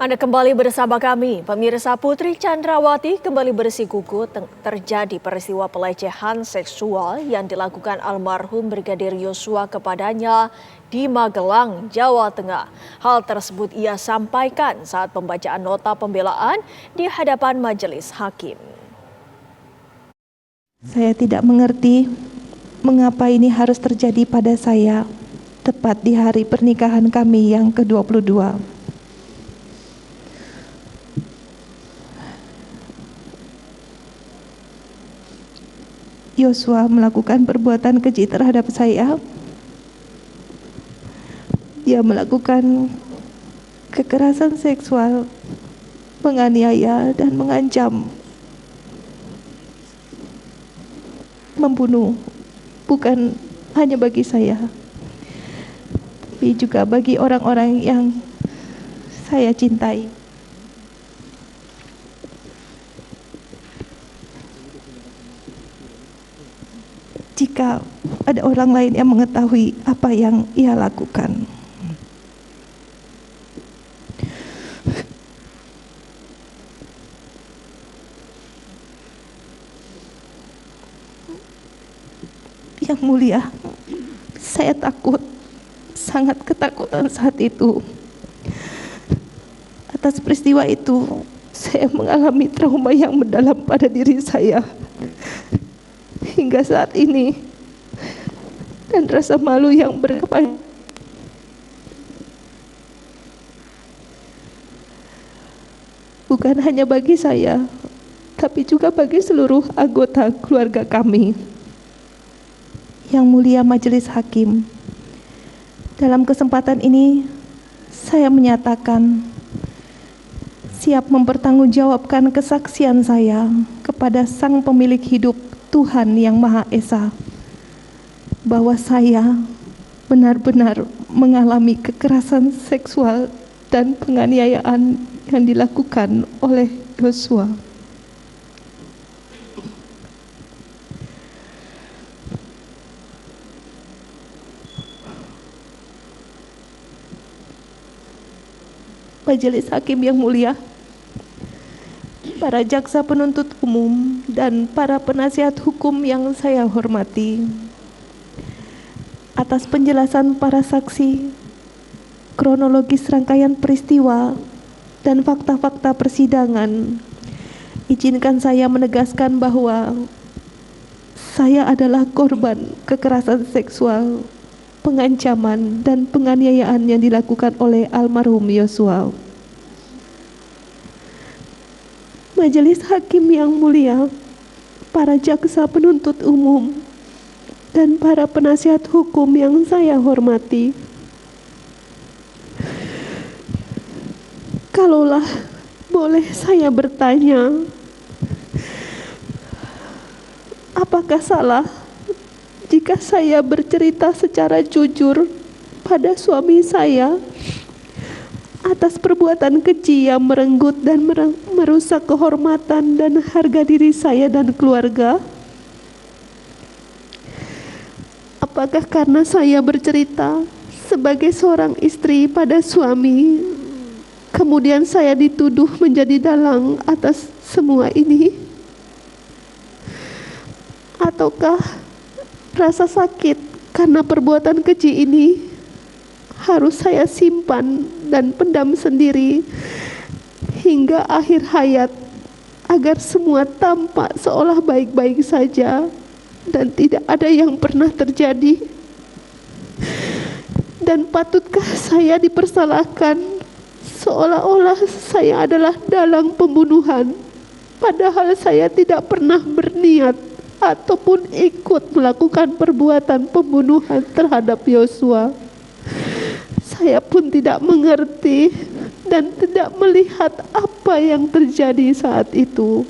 Anda kembali bersama kami, pemirsa. Putri Chandrawati kembali bersikukuh terjadi peristiwa pelecehan seksual yang dilakukan almarhum Brigadir Yosua kepadanya di Magelang, Jawa Tengah. Hal tersebut ia sampaikan saat pembacaan nota pembelaan di hadapan majelis hakim. Saya tidak mengerti mengapa ini harus terjadi pada saya tepat di hari pernikahan kami yang ke-22. Yosua melakukan perbuatan keji terhadap saya. Dia melakukan kekerasan seksual, menganiaya dan mengancam, membunuh, bukan hanya bagi saya, tapi juga bagi orang-orang yang saya cintai. Jika ada orang lain yang mengetahui apa yang ia lakukan, Yang Mulia, saya takut, sangat ketakutan saat itu. Atas peristiwa itu, saya mengalami trauma yang mendalam pada diri saya hingga saat ini, dan rasa malu yang berkepanjangan. Bukan hanya bagi saya, tapi juga bagi seluruh anggota keluarga kami. Yang Mulia Majelis Hakim, dalam kesempatan ini saya menyatakan siap mempertanggungjawabkan kesaksian saya kepada Sang Pemilik Hidup Tuhan Yang Maha Esa, bahwa saya benar-benar mengalami kekerasan seksual dan penganiayaan yang dilakukan oleh Yosua. Majelis Hakim yang mulia, para jaksa penuntut umum dan para penasihat hukum yang saya hormati, atas penjelasan para saksi, kronologis rangkaian peristiwa, dan fakta-fakta persidangan, izinkan saya menegaskan bahwa saya adalah korban kekerasan seksual, pengancaman, dan penganiayaan yang dilakukan oleh almarhum Yosua. Majelis Hakim yang mulia, para jaksa penuntut umum, dan para penasihat hukum yang saya hormati, kalaulah boleh saya bertanya, apakah salah jika saya bercerita secara jujur pada suami saya atas perbuatan keji yang merenggut dan merusak kehormatan dan harga diri saya dan keluarga? Apakah karena saya bercerita sebagai seorang istri pada suami, kemudian saya dituduh menjadi dalang atas semua ini? Ataukah rasa sakit karena perbuatan keji ini harus saya simpan dan pendam sendiri hingga akhir hayat, agar semua tampak seolah baik-baik saja dan tidak ada yang pernah terjadi? Dan patutkah saya dipersalahkan seolah-olah saya adalah dalang pembunuhan, padahal saya tidak pernah berniat ataupun ikut melakukan perbuatan pembunuhan terhadap Yosua? Saya pun tidak mengerti dan tidak melihat apa yang terjadi saat itu.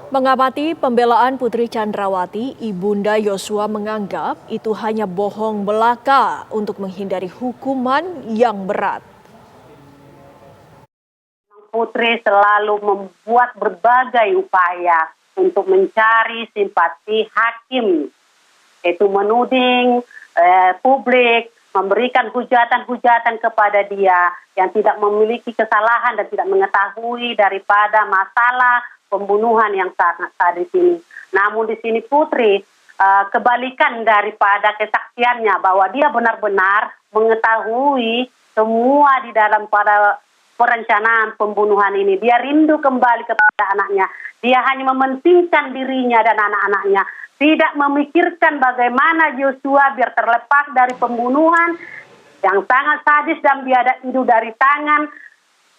Mengamati pembelaan Putri Chandrawati, Ibunda Yosua menganggap itu hanya bohong belaka untuk menghindari hukuman yang berat. Putri selalu membuat berbagai upaya untuk mencari simpati hakim, yaitu menuding publik memberikan hujatan-hujatan kepada dia yang tidak memiliki kesalahan dan tidak mengetahui daripada masalah pembunuhan yang sangat sadis ini. Namun di sini Putri kebalikan daripada kesaksiannya, bahwa dia benar-benar mengetahui semua di dalam pada perencanaan pembunuhan ini. Dia rindu kembali kepada anaknya. Dia hanya mementingkan dirinya dan anak-anaknya, tidak memikirkan bagaimana Yosua biar terlepas dari pembunuhan yang sangat sadis dan biadab itu dari tangan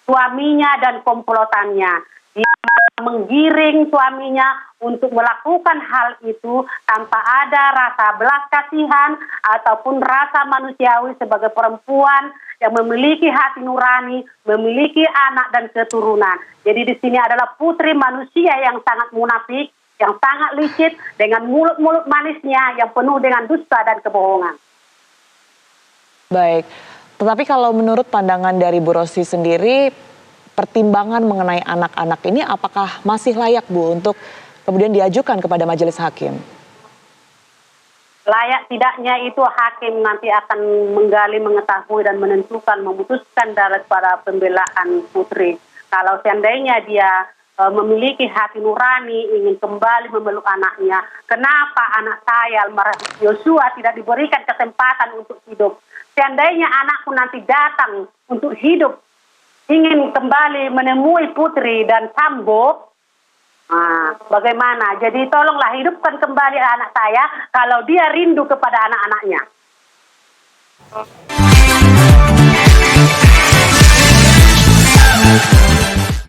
suaminya dan komplotannya. Dia menggiring suaminya untuk melakukan hal itu tanpa ada rasa belas kasihan ataupun rasa manusiawi sebagai perempuan yang memiliki hati nurani, memiliki anak dan keturunan. Jadi di sini adalah putri manusia yang sangat munafik, yang sangat licik, dengan mulut-mulut manisnya yang penuh dengan dusta dan kebohongan. Baik, tetapi kalau menurut pandangan dari Bu Rosi sendiri, pertimbangan mengenai anak-anak ini apakah masih layak, Bu, untuk kemudian diajukan kepada majelis hakim? Layak tidaknya itu hakim nanti akan menggali, mengetahui dan menentukan, memutuskan daripada pembelaan putri. Kalau seandainya dia memiliki hati nurani, ingin kembali memeluk anaknya, kenapa anak saya almarhum Yosua tidak diberikan kesempatan untuk hidup? Seandainya anakku nanti datang untuk hidup, ingin kembali menemui putri dan Sambo, bagaimana? Jadi tolonglah hidupkan kembali anak saya kalau dia rindu kepada anak-anaknya.